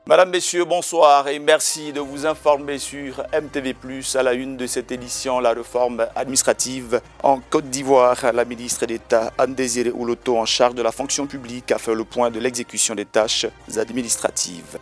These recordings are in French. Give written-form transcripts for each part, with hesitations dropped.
Madame, Messieurs, bonsoir et merci de vous informer sur MTV+, à la une de cette édition, la réforme administrative en Côte d'Ivoire. La ministre d'État Anne-Désiré Ouloto, en charge de la fonction publique, a fait le point de l'exécution des tâches administratives.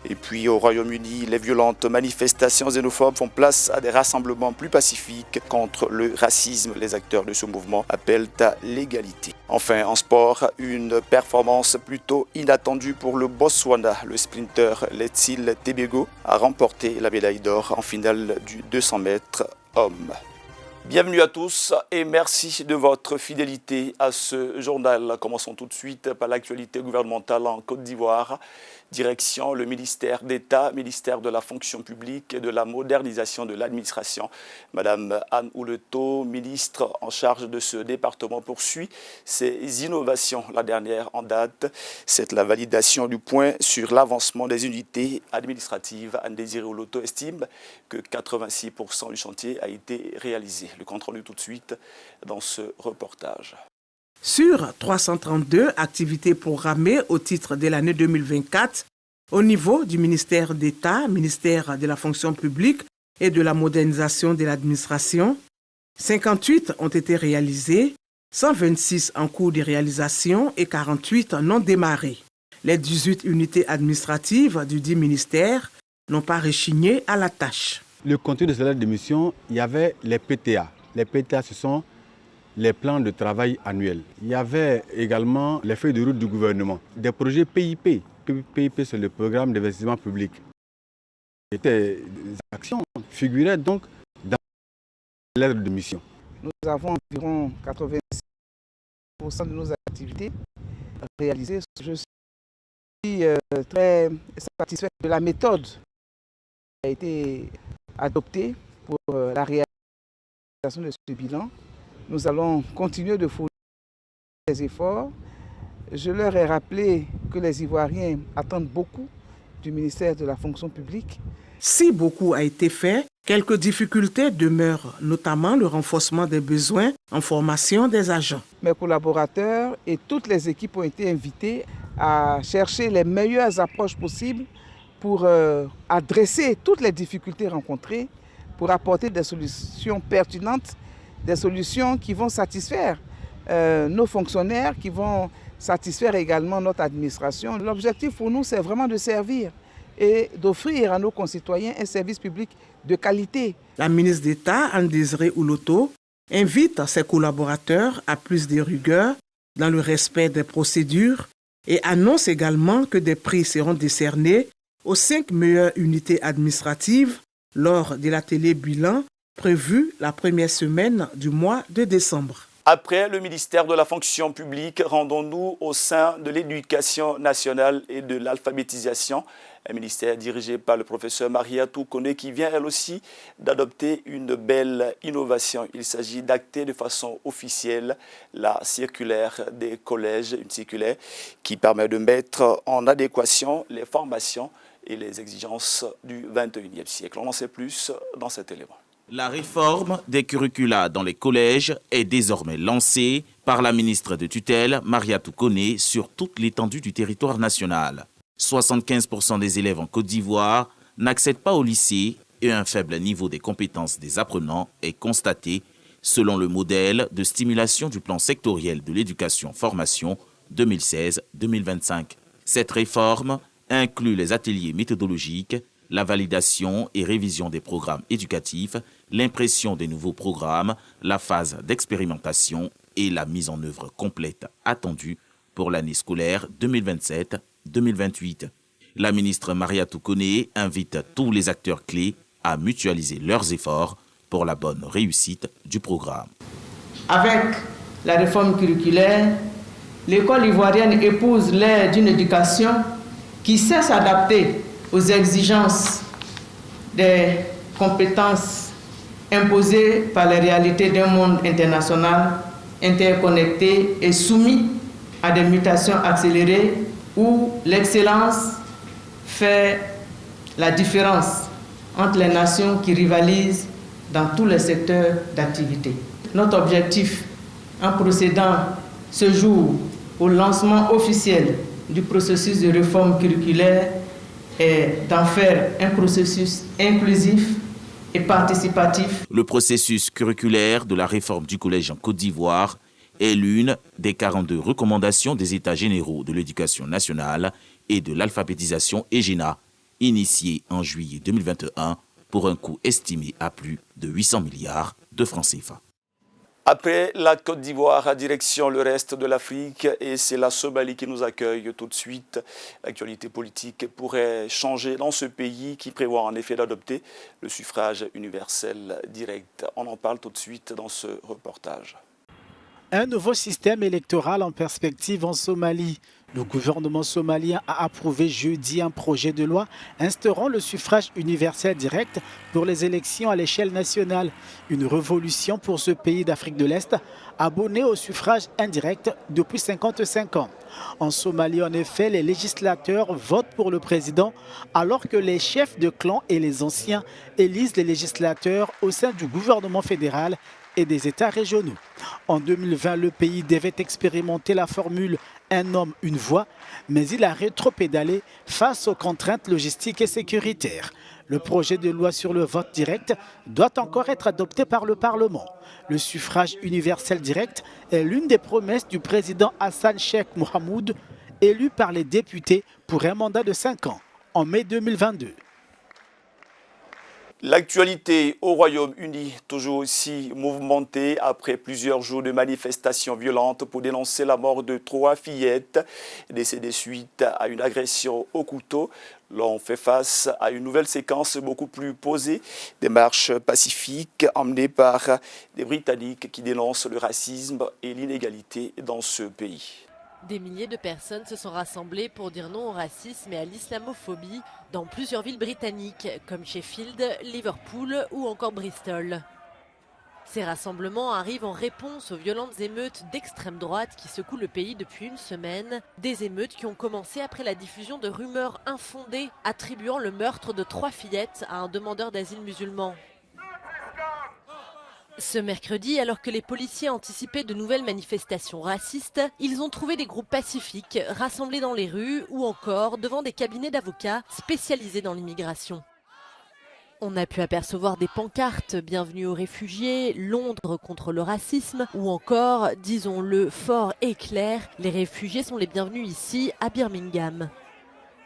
Et puis au Royaume-Uni, les violentes manifestations xénophobes font place à des rassemblements plus pacifiques contre le racisme. Les acteurs de ce mouvement appellent à l'égalité. Enfin, en sport, une performance plutôt inattendue pour le Botswana. Le sprinter Letsil Tebego a remporté la médaille d'or en finale du 200 mètres hommes. Bienvenue à tous et merci de votre fidélité à ce journal. Commençons tout de suite par l'actualité gouvernementale en Côte d'Ivoire. Direction le ministère d'État, ministère de la fonction publique et de la modernisation de l'administration. Madame Anne Ouloto, ministre en charge de ce département, poursuit ses innovations. La dernière en date, c'est la validation du point sur l'avancement des unités administratives. Anne-Désiré Ouloto estime que 86% du chantier a été réalisé. Le compte-rendu tout de suite dans ce reportage. Sur 332 activités programmées au titre de l'année 2024, au niveau du ministère d'État, ministère de la fonction publique et de la modernisation de l'administration, 58 ont été réalisées, 126 en cours de réalisation et 48 non démarrées. Les 18 unités administratives du dit ministère n'ont pas rechigné à la tâche. Le contenu de cette lettre de mission, il y avait les PTA. Les PTA, ce sont les plans de travail annuels. Il y avait également les feuilles de route du gouvernement, des projets PIP. PIP, c'est le programme d'investissement public. Des actions figuraient donc dans la lettre de mission. Nous avons environ 86% de nos activités réalisées. Je suis très satisfait de la méthode qui a été adoptée pour la réalisation de ce bilan. Nous allons continuer de fournir des efforts. Je leur ai rappelé que les Ivoiriens attendent beaucoup du ministère de la fonction publique. Si beaucoup a été fait, quelques difficultés demeurent, notamment le renforcement des besoins en formation des agents. Mes collaborateurs et toutes les équipes ont été invités à chercher les meilleures approches possibles pour adresser toutes les difficultés rencontrées, pour apporter des solutions pertinentes, des solutions qui vont satisfaire nos fonctionnaires, qui vont satisfaire également notre administration. L'objectif pour nous, c'est vraiment de servir et d'offrir à nos concitoyens un service public de qualité. La ministre d'État, Anne-Désiré Ouloto, invite ses collaborateurs à plus de rigueur dans le respect des procédures et annonce également que des prix seront décernés aux 5 meilleures unités administratives lors de l'atelier bilan prévu la première semaine du mois de décembre. Après le ministère de la fonction publique, rendons-nous au sein de l'éducation nationale et de l'alphabétisation. Un ministère dirigé par le professeur Mariatou Koné qui vient elle aussi d'adopter une belle innovation. Il s'agit d'acter de façon officielle la circulaire des collèges, une circulaire qui permet de mettre en adéquation les formations et les exigences du 21e siècle. On en sait plus dans cet élément. La réforme des curricula dans les collèges est désormais lancée par la ministre de tutelle, Mariatou Koné, sur toute l'étendue du territoire national. 75% des élèves en Côte d'Ivoire n'accèdent pas au lycée et un faible niveau des compétences des apprenants est constaté selon le modèle de stimulation du plan sectoriel de l'éducation-formation 2016-2025. Cette réforme inclut les ateliers méthodologiques, la validation et révision des programmes éducatifs, l'impression des nouveaux programmes, la phase d'expérimentation et la mise en œuvre complète attendue pour l'année scolaire 2027-2028. La ministre Mariatou Koné invite tous les acteurs clés à mutualiser leurs efforts pour la bonne réussite du programme. Avec la réforme curriculaire, l'école ivoirienne épouse l'ère d'une éducation qui sait s'adapter aux exigences des compétences imposées par les réalités d'un monde international interconnecté et soumis à des mutations accélérées où l'excellence fait la différence entre les nations qui rivalisent dans tous les secteurs d'activité. Notre objectif en procédant ce jour au lancement officiel du processus de réforme curriculaire est d'en faire un processus inclusif et participatif. Le processus curriculaire de la réforme du collège en Côte d'Ivoire est l'une des 42 recommandations des États généraux de l'éducation nationale et de l'alphabétisation EGENA, initiée en juillet 2021 pour un coût estimé à plus de 800 milliards de francs CFA. Après la Côte d'Ivoire, direction le reste de l'Afrique, et c'est la Somalie qui nous accueille tout de suite. L'actualité politique pourrait changer dans ce pays qui prévoit en effet d'adopter le suffrage universel direct. On en parle tout de suite dans ce reportage. Un nouveau système électoral en perspective en Somalie. Le gouvernement somalien a approuvé jeudi un projet de loi instaurant le suffrage universel direct pour les élections à l'échelle nationale. Une révolution pour ce pays d'Afrique de l'Est abonné au suffrage indirect depuis 55 ans. En Somalie, en effet, les législateurs votent pour le président alors que les chefs de clan et les anciens élisent les législateurs au sein du gouvernement fédéral et des États régionaux. En 2020, le pays devait expérimenter la formule « un homme, une voix », mais il a rétropédalé face aux contraintes logistiques et sécuritaires. Le projet de loi sur le vote direct doit encore être adopté par le Parlement. Le suffrage universel direct est l'une des promesses du président Hassan Sheikh Mohamoud, élu par les députés pour un mandat de 5 ans, en mai 2022. L'actualité au Royaume-Uni, toujours aussi mouvementée après plusieurs jours de manifestations violentes pour dénoncer la mort de 3 fillettes décédées suite à une agression au couteau. L'on fait face à une nouvelle séquence beaucoup plus posée, des marches pacifiques emmenées par des Britanniques qui dénoncent le racisme et l'inégalité dans ce pays. Des milliers de personnes se sont rassemblées pour dire non au racisme et à l'islamophobie dans plusieurs villes britanniques comme Sheffield, Liverpool ou encore Bristol. Ces rassemblements arrivent en réponse aux violentes émeutes d'extrême droite qui secouent le pays depuis une semaine. Des émeutes qui ont commencé après la diffusion de rumeurs infondées attribuant le meurtre de 3 fillettes à un demandeur d'asile musulman. Ce mercredi, alors que les policiers anticipaient de nouvelles manifestations racistes, ils ont trouvé des groupes pacifiques rassemblés dans les rues ou encore devant des cabinets d'avocats spécialisés dans l'immigration. On a pu apercevoir des pancartes « Bienvenue aux réfugiés »,« Londres contre le racisme » ou encore, disons-le fort et clair, les réfugiés sont les bienvenus ici à Birmingham.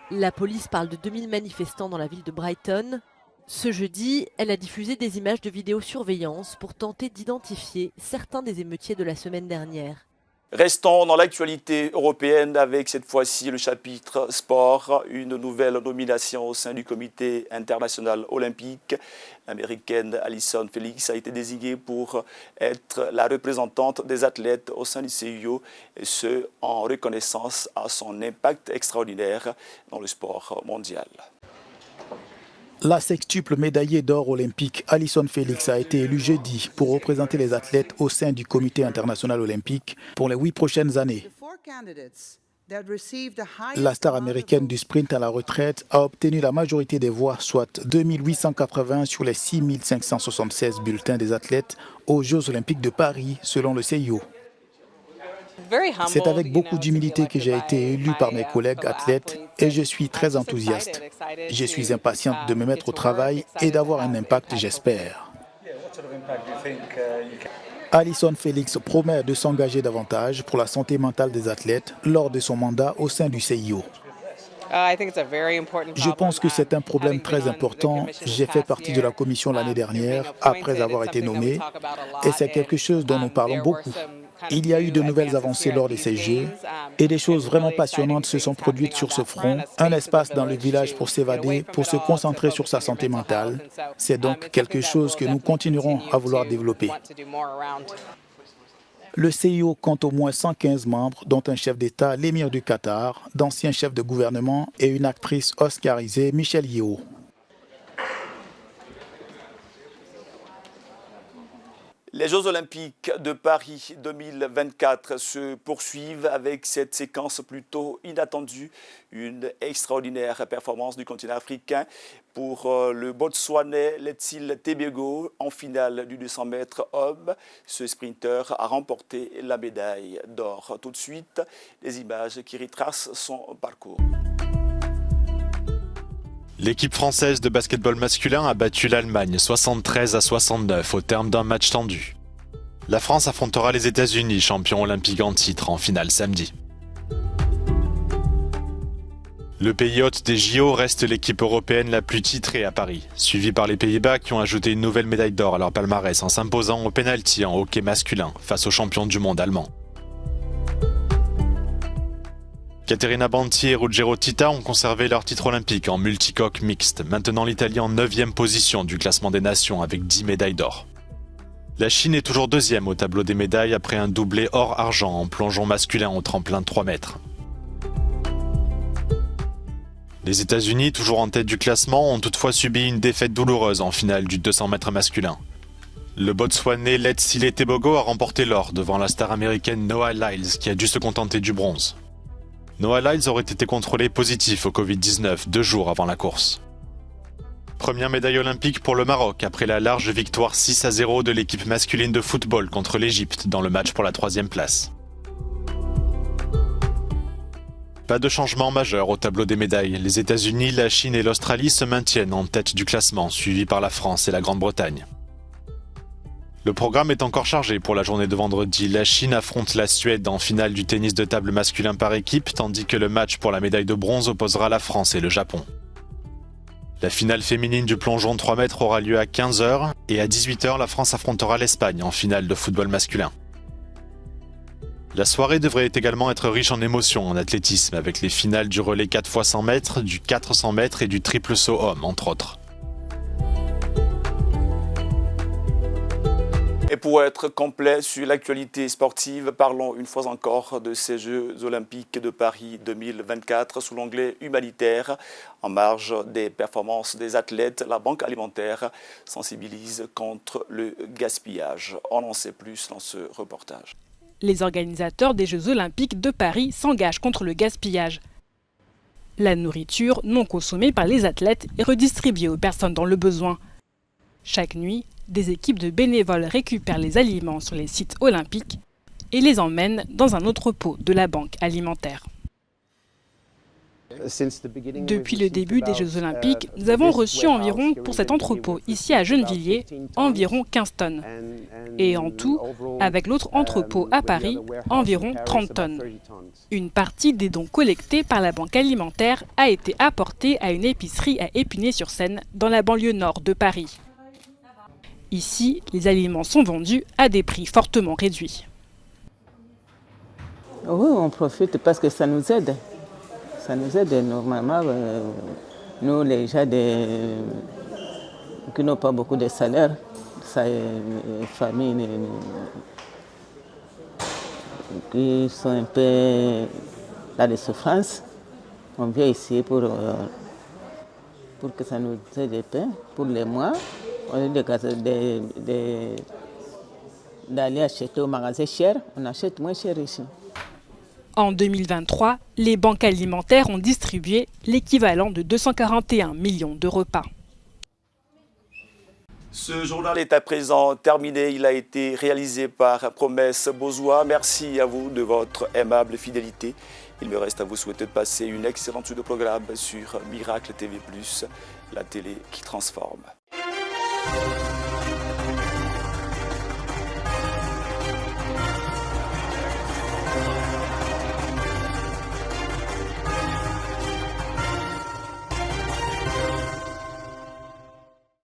La police parle de 2000 manifestants dans la ville de Brighton. Ce jeudi, elle a diffusé des images de vidéosurveillance pour tenter d'identifier certains des émeutiers de la semaine dernière. Restons dans l'actualité européenne avec cette fois-ci le chapitre sport. Une nouvelle nomination au sein du comité international olympique. L'américaine Allyson Felix a été désignée pour être la représentante des athlètes au sein du CIO, et ce en reconnaissance à son impact extraordinaire dans le sport mondial. La sextuple médaillée d'or olympique Allyson Felix a été élue jeudi pour représenter les athlètes au sein du comité international olympique pour les 8 prochaines années. La star américaine du sprint à la retraite a obtenu la majorité des voix, soit 2880 sur les 6576 bulletins des athlètes aux Jeux olympiques de Paris, selon le CIO. C'est avec beaucoup d'humilité que j'ai été élu par mes collègues athlètes et je suis très enthousiaste. Je suis impatiente de me mettre au travail et d'avoir un impact, j'espère. Allyson Felix promet de s'engager davantage pour la santé mentale des athlètes lors de son mandat au sein du CIO. Je pense que c'est un problème très important. J'ai fait partie de la commission l'année dernière après avoir été nommé et c'est quelque chose dont nous parlons beaucoup. Il y a eu de nouvelles avancées lors de ces Jeux et des choses vraiment passionnantes se sont produites sur ce front. Un espace dans le village pour s'évader, pour se concentrer sur sa santé mentale. C'est donc quelque chose que nous continuerons à vouloir développer. Le CIO compte au moins 115 membres, dont un chef d'État, l'émir du Qatar, d'anciens chefs de gouvernement et une actrice oscarisée, Michelle Yeoh. Les Jeux olympiques de Paris 2024 se poursuivent avec cette séquence plutôt inattendue. Une extraordinaire performance du continent africain pour le Botswanais Letsil Tebego en finale du 200 mètres homme. Ce sprinter a remporté la médaille d'or. Tout de suite, les images qui retracent son parcours. L'équipe française de basketball masculin a battu l'Allemagne 73-69 au terme d'un match tendu. La France affrontera les États-Unis, champions olympiques en titre, en finale samedi. Le pays hôte des JO reste l'équipe européenne la plus titrée à Paris, suivie par les Pays-Bas qui ont ajouté une nouvelle médaille d'or à leur palmarès en s'imposant au pénalty en hockey masculin face aux champions du monde allemands. Caterina Banti et Ruggero Tita ont conservé leur titre olympique en multicoque mixte, maintenant l'Italie en 9e position du classement des nations avec 10 médailles d'or. La Chine est toujours 2e au tableau des médailles après un doublé or-argent en plongeon masculin au tremplin de 3 mètres. Les États-Unis, toujours en tête du classement, ont toutefois subi une défaite douloureuse en finale du 200 mètres masculin. Le Botswanais Letsile Tebogo a remporté l'or devant la star américaine Noah Lyles qui a dû se contenter du bronze. Noah Lyles aurait été contrôlé positif au Covid-19 2 jours avant la course. Première médaille olympique pour le Maroc après la large victoire 6-0 de l'équipe masculine de football contre l'Égypte dans le match pour la 3e place. Pas de changement majeur au tableau des médailles. Les États-Unis, la Chine et l'Australie se maintiennent en tête du classement, suivis par la France et la Grande-Bretagne. Le programme est encore chargé pour la journée de vendredi. La Chine affronte la Suède en finale du tennis de table masculin par équipe, tandis que le match pour la médaille de bronze opposera la France et le Japon. La finale féminine du plongeon de 3 mètres aura lieu à 15h et à 18h, la France affrontera l'Espagne en finale de football masculin. La soirée devrait également être riche en émotions en athlétisme, avec les finales du relais 4x100 mètres, du 400 mètres et du triple saut homme, entre autres. Et pour être complet sur l'actualité sportive, parlons une fois encore de ces Jeux Olympiques de Paris 2024 sous l'onglet humanitaire. En marge des performances des athlètes, la Banque alimentaire sensibilise contre le gaspillage. On en sait plus dans ce reportage. Les organisateurs des Jeux Olympiques de Paris s'engagent contre le gaspillage. La nourriture non consommée par les athlètes est redistribuée aux personnes dans le besoin. Chaque nuit, des équipes de bénévoles récupèrent les aliments sur les sites olympiques et les emmènent dans un entrepôt de la Banque alimentaire. Depuis le début des Jeux Olympiques, nous avons reçu environ, pour cet entrepôt ici à Gennevilliers, environ 15 tonnes. Et en tout, avec l'autre entrepôt à Paris, environ 30 tonnes. Une partie des dons collectés par la Banque alimentaire a été apportée à une épicerie à Épinay-sur-Seine, dans la banlieue nord de Paris. Ici, les aliments sont vendus à des prix fortement réduits. Oui, on profite parce que ça nous aide. Ça nous aide normalement. Nous, les gens qui n'ont pas beaucoup de salaire, ça familles qui sont un peu dans les souffrances, on vient ici pour que ça nous aide un peu pour les mois. Au lieu d'aller acheter au magasin cher, on achète moins cher ici. En 2023, les banques alimentaires ont distribué l'équivalent de 241 millions de repas. Ce journal est à présent terminé. Il a été réalisé par Promesse Bozois. Merci à vous de votre aimable fidélité. Il me reste à vous souhaiter de passer une excellente suite de programme sur Miracle TV+, la télé qui transforme.